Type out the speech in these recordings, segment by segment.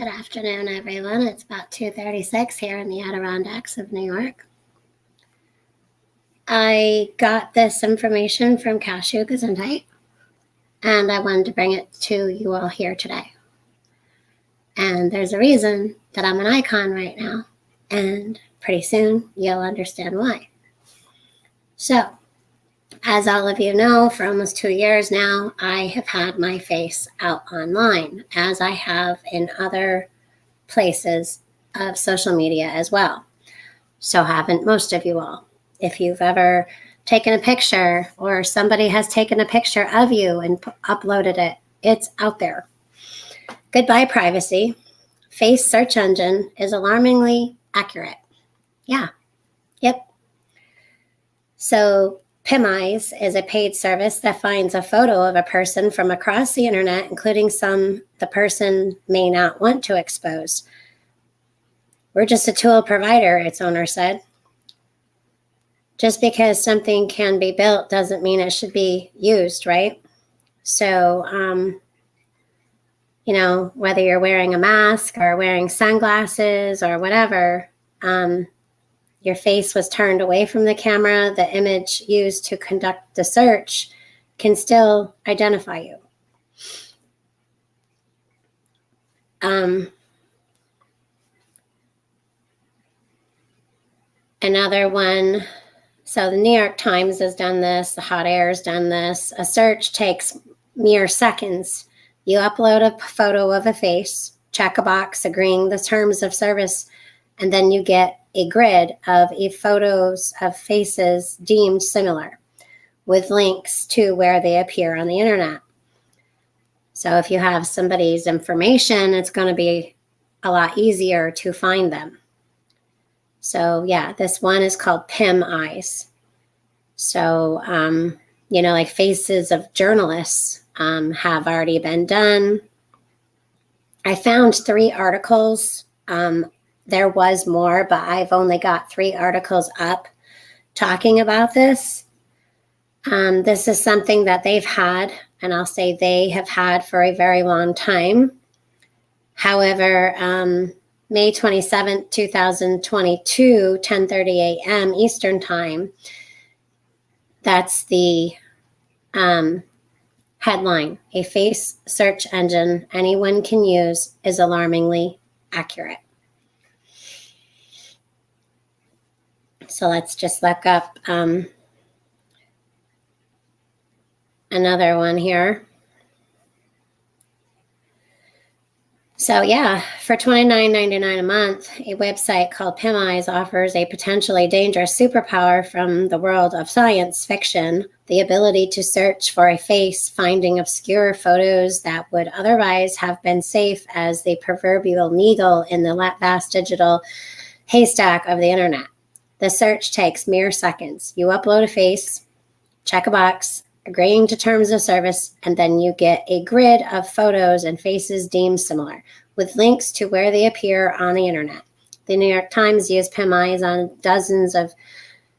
Good afternoon, everyone. It's about 2:36 here in the Adirondacks of New York. I got this information from Gesundheit, and I wanted to bring it to you all here today. And there's a reason that I'm an icon right now, and pretty soon you'll understand why. So, as all of you know, for almost 2 years now, I have had my face out online, as I have in other places of social media as well. So haven't most of you all. If you've ever taken a picture or somebody has taken a picture of you and uploaded it, it's out there. Goodbye, privacy. Face search engine is alarmingly accurate. Yeah. Yep. So PimEyes is a paid service that finds a photo of a person from across the internet, including some the person may not want to expose. We're just a tool provider, its owner said. Just because something can be built doesn't mean it should be used, right? So, whether you're wearing a mask or wearing sunglasses or whatever, your face was turned away from the camera, the image used to conduct the search can still identify you. Another one, so the New York Times has done this, the Hot Air has done this. A search takes mere seconds. You upload a photo of a face, check a box agreeing the terms of service, and then you get a grid of photos of faces deemed similar with links to where they appear on the internet. So if you have somebody's information, it's going to be a lot easier to find them. So yeah, this one is called PimEyes. So, like faces of journalists have already been done. I found 3 articles. There was more, but I've only got 3 articles up talking about this. This is something that they've had, and I'll say they have had for a very long time. However, May 27th, 2022, 10:30 a.m. Eastern Time, that's the headline. A face search engine anyone can use is alarmingly accurate. So let's just look up another one here. So yeah, for $29.99 a month, a website called PimEyes offers a potentially dangerous superpower from the world of science fiction, the ability to search for a face, finding obscure photos that would otherwise have been safe as the proverbial needle in the vast digital haystack of the internet. The search takes mere seconds. You upload a face, check a box, agreeing to terms of service, and then you get a grid of photos and faces deemed similar, with links to where they appear on the internet. The New York Times used PimEyes on dozens of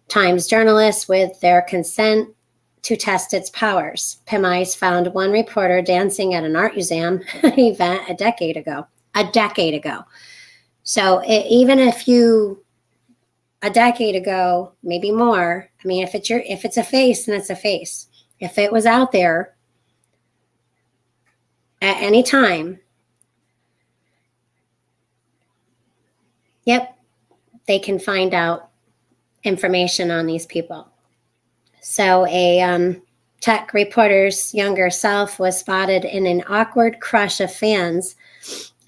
times journalists with their consent to test its powers. PimEyes found one reporter dancing at an art museum event a decade ago. So even if you, a decade ago, maybe more, I mean, if it's a face, then it's a face. If it was out there at any time, yep, they can find out information on these people. So a tech reporter's younger self was spotted in an awkward crush of fans,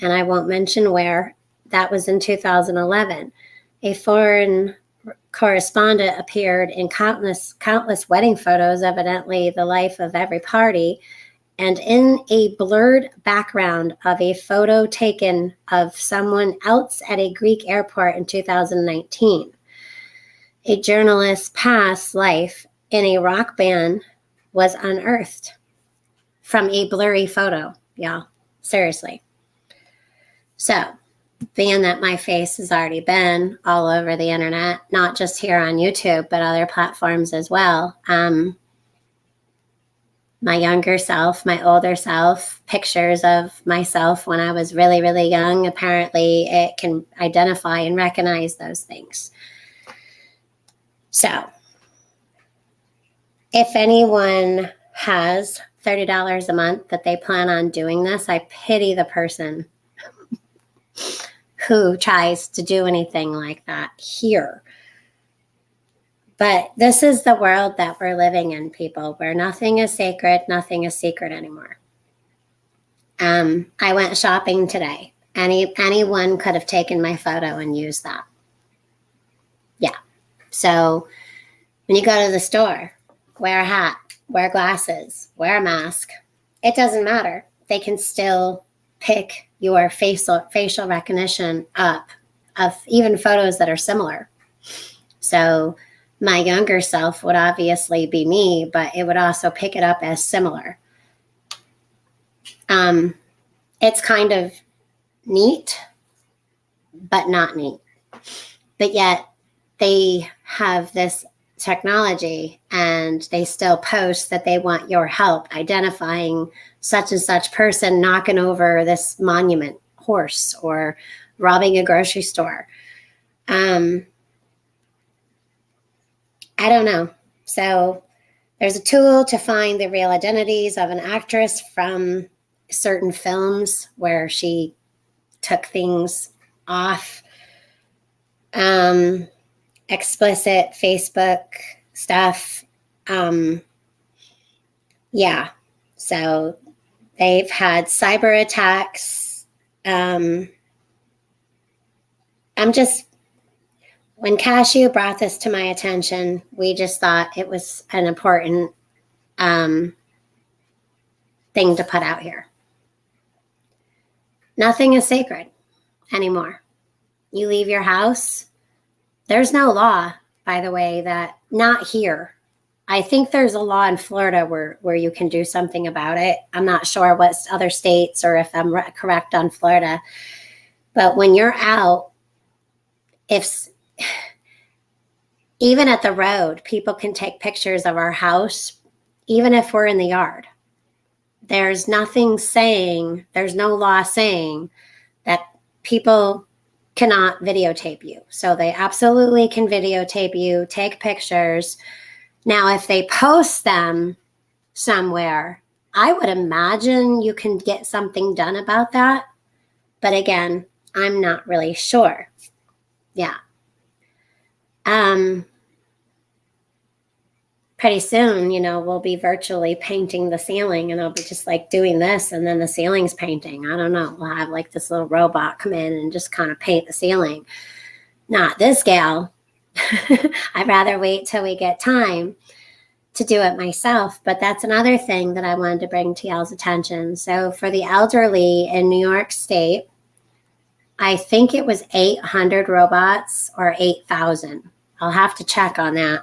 and I won't mention where. That was in 2011. A foreign correspondent appeared in countless wedding photos, evidently the life of every party, and in a blurred background of a photo taken of someone else at a Greek airport in 2019. A journalist's past life in a rock band was unearthed from a blurry photo, y'all. Seriously. So, being that my face has already been all over the internet, not just here on YouTube, but other platforms as well, my younger self, my older self, pictures of myself when I was really, really young. Apparently, it can identify and recognize those things. So, if anyone has $30 a month that they plan on doing this, I pity the person who tries to do anything like that here. But this is the world that we're living in, people, where nothing is sacred, nothing is secret anymore. I went shopping today. Anyone could have taken my photo and used that. Yeah. So when you go to the store, wear a hat, wear glasses, wear a mask. It doesn't matter. They can still pick your facial recognition up of even photos that are similar. So my younger self would obviously be me, but it would also pick it up as similar. It's kind of neat, but not neat. But yet they have this technology and they still post that they want your help identifying such and such person knocking over this monument horse or robbing a grocery store. I don't know. So there's a tool to find the real identities of an actress from certain films where she took things off. Explicit Facebook stuff. Yeah. So they've had cyber attacks. When Cashew brought this to my attention, we just thought it was an important thing to put out here. Nothing is sacred anymore. You leave your house. There's no law, by the way, that not here. I think there's a law in Florida where you can do something about it. I'm not sure what other states or if I'm correct on Florida. But when you're out, even at the road, people can take pictures of our house, even if we're in the yard. There's no law saying that people cannot videotape you. So they absolutely can videotape you, take pictures. Now, if they post them somewhere, I would imagine you can get something done about that. But again, I'm not really sure. Yeah. Pretty soon, we'll be virtually painting the ceiling and I'll be just like doing this and then the ceiling's painting. I don't know. We'll have like this little robot come in and just kind of paint the ceiling. Not this gal. I'd rather wait till we get time to do it myself. But that's another thing that I wanted to bring to y'all's attention. So for the elderly in New York State, I think it was 800 robots or 8,000. I'll have to check on that.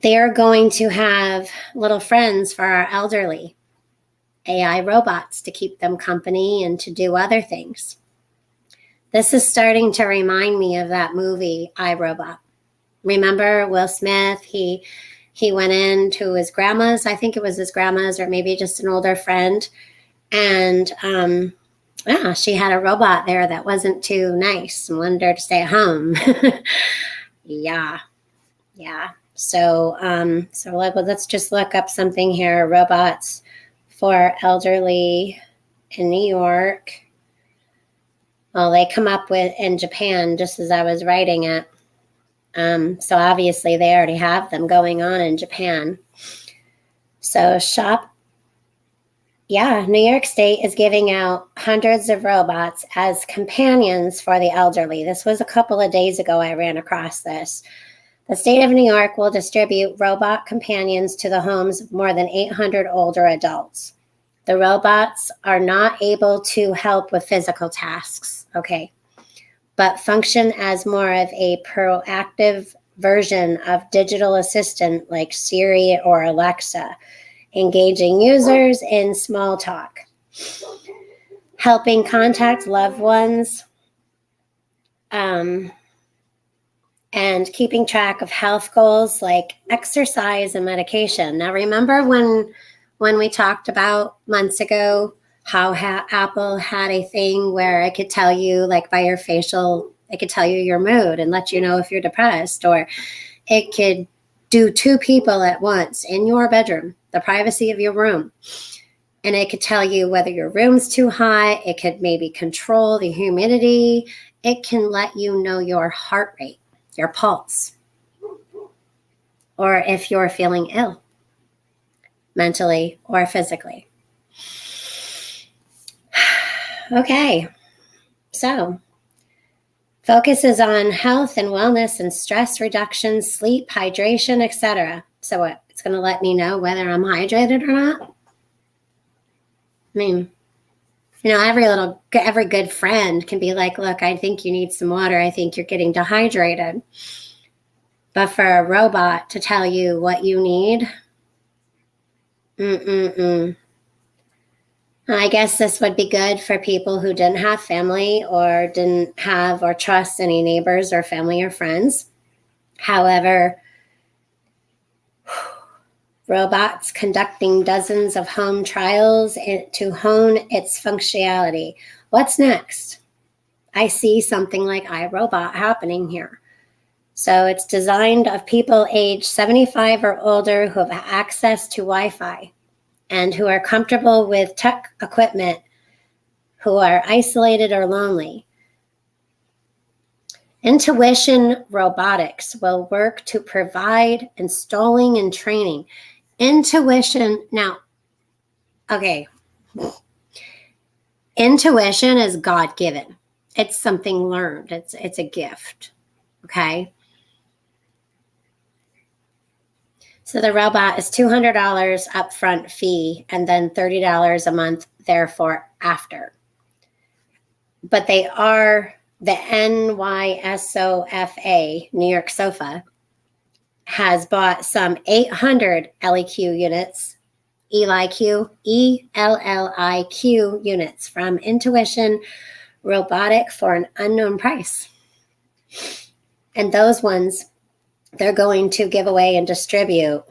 They're going to have little friends for our elderly, AI robots to keep them company and to do other things. This is starting to remind me of that movie, I, Robot. Remember Will Smith? He went into his grandma's, I think it was his grandma's or maybe just an older friend. And she had a robot there that wasn't too nice and wanted her to stay at home. Yeah. So let's just look up something here. Robots for elderly in New York. Well, they come up with in Japan just as I was writing it. So obviously they already have them going on in Japan. So New York State is giving out hundreds of robots as companions for the elderly. This was a couple of days ago I ran across this. The state of New York will distribute robot companions to the homes of more than 800 older adults. The robots are not able to help with physical tasks, but function as more of a proactive version of digital assistant like Siri or Alexa, engaging users in small talk, helping contact loved ones, and keeping track of health goals like exercise and medication. Now, remember when when we talked about months ago how Apple had a thing where it could tell you, like by your facial, it could tell you your mood and let you know if you're depressed, or it could do 2 people at once in your bedroom, the privacy of your room. And it could tell you whether your room's too hot. It could maybe control the humidity. It can let you know your heart rate, your pulse, or if you're feeling ill, mentally or physically. Okay, so focuses on health and wellness and stress reduction, sleep, hydration, etc. So what? It's going to let me know whether I'm hydrated or not. I mean, every good friend can be like, look, I think you need some water. I think you're getting dehydrated. But for a robot to tell you what you need, I guess this would be good for people who didn't have family or didn't have or trust any neighbors or family or friends. However, robots conducting dozens of home trials to hone its functionality. What's next? I see something like iRobot happening here. So it's designed of people age 75 or older who have access to Wi-Fi and who are comfortable with tech equipment, who are isolated or lonely. Intuition Robotics will work to provide installing and training. Intuition, now, okay. Intuition is God-given. It's something learned. It's a gift, okay? So the robot is $200 upfront fee and then $30 a month, therefore, after. But they are the NYSOFA, New York SOFA, has bought some 800 LEQ units, ELIQ units from Intuition Robotic for an unknown price. And those ones, they're going to give away and distribute.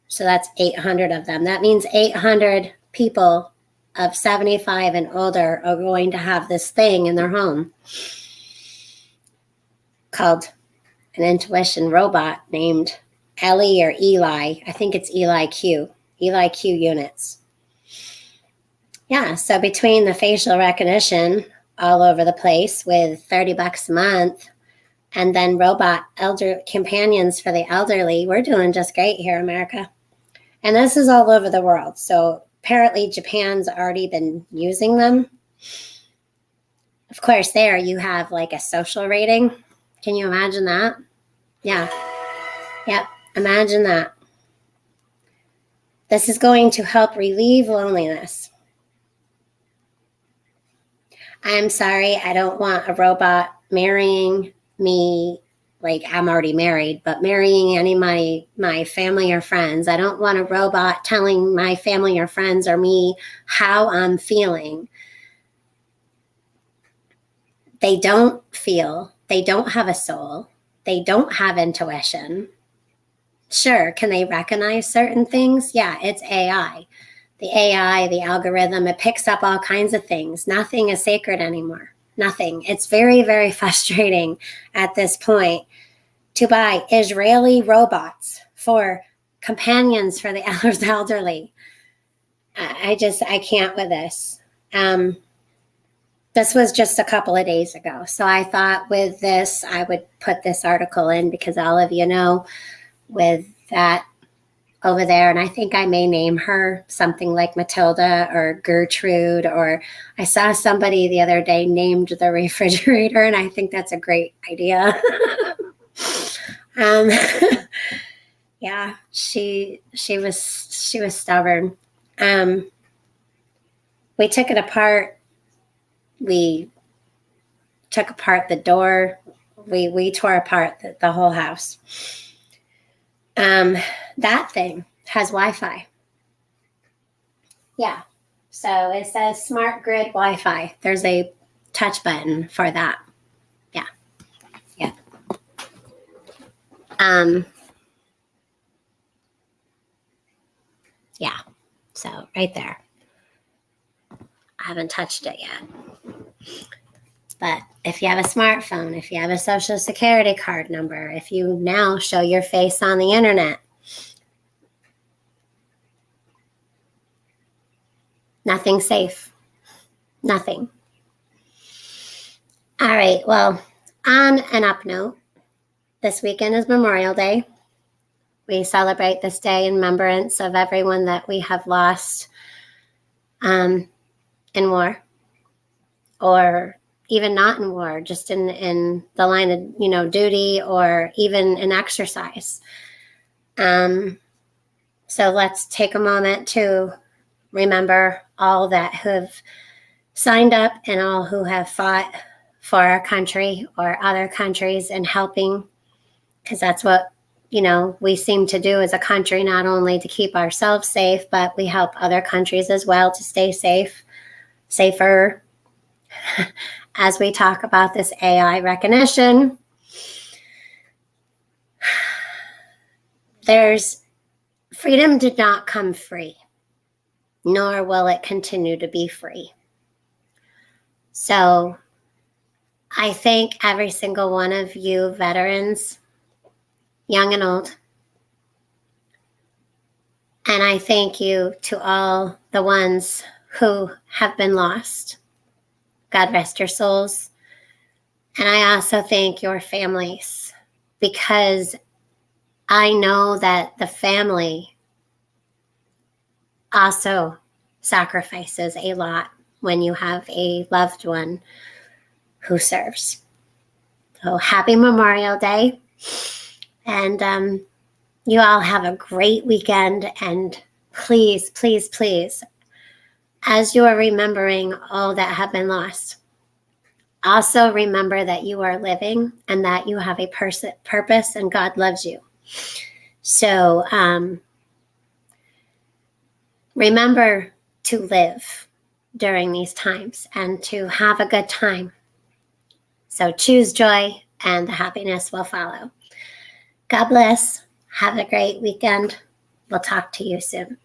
So that's 800 of them. That means 800 people of 75 and older are going to have this thing in their home called an intuition robot named Ellie or Eli. I think it's ELIQ units. Yeah, so between the facial recognition all over the place with $30 a month, and then robot elder companions for the elderly, we're doing just great here in America. And this is all over the world. So apparently Japan's already been using them. Of course, there you have like a social rating. Can you imagine that? Yeah. Yep. Imagine that. This is going to help relieve loneliness. I'm sorry, I don't want a robot marrying me, like I'm already married, but marrying any of my family or friends. I don't want a robot telling my family or friends or me how I'm feeling. They don't feel. They don't have a soul. They don't have intuition. Sure, can they recognize certain things? Yeah, it's AI. The AI, the algorithm, it picks up all kinds of things. Nothing is sacred anymore. Nothing. It's very, very frustrating at this point to buy Israeli robots for companions for the elderly. I can't with this. This was just a couple of days ago. So I thought with this, I would put this article in because all of you know with that over there, and I think I may name her something like Matilda or Gertrude, or I saw somebody the other day named the refrigerator, and I think that's a great idea. Yeah, she was stubborn. We took it apart. We took apart the door. We tore apart the whole house. That thing has Wi-Fi. Yeah. So it says smart grid Wi-Fi. There's a touch button for that. Yeah. Yeah. Yeah. So right there. I haven't touched it yet. But if you have a smartphone, if you have a social security card number, if you now show your face on the internet, nothing's safe. Nothing. All right. Well, on an up note, this weekend is Memorial Day. We celebrate this day in remembrance of everyone that we have lost in war, or even not in war, just in the line of duty, or even in exercise. So let's take a moment to remember all that who have signed up and all who have fought for our country or other countries and helping, because that's what we seem to do as a country, not only to keep ourselves safe, but we help other countries as well to stay safer. As we talk about this AI recognition, freedom did not come free, nor will it continue to be free. So I thank every single one of you veterans, young and old. And I thank you to all the ones who have been lost. God rest your souls. And I also thank your families, because I know that the family also sacrifices a lot when you have a loved one who serves. So happy Memorial Day. And you all have a great weekend. And please, please, please, as you are remembering all that have been lost, also remember that you are living and that you have a purpose and God loves you. So remember to live during these times and to have a good time. So choose joy and the happiness will follow. God bless. Have a great weekend. We'll talk to you soon.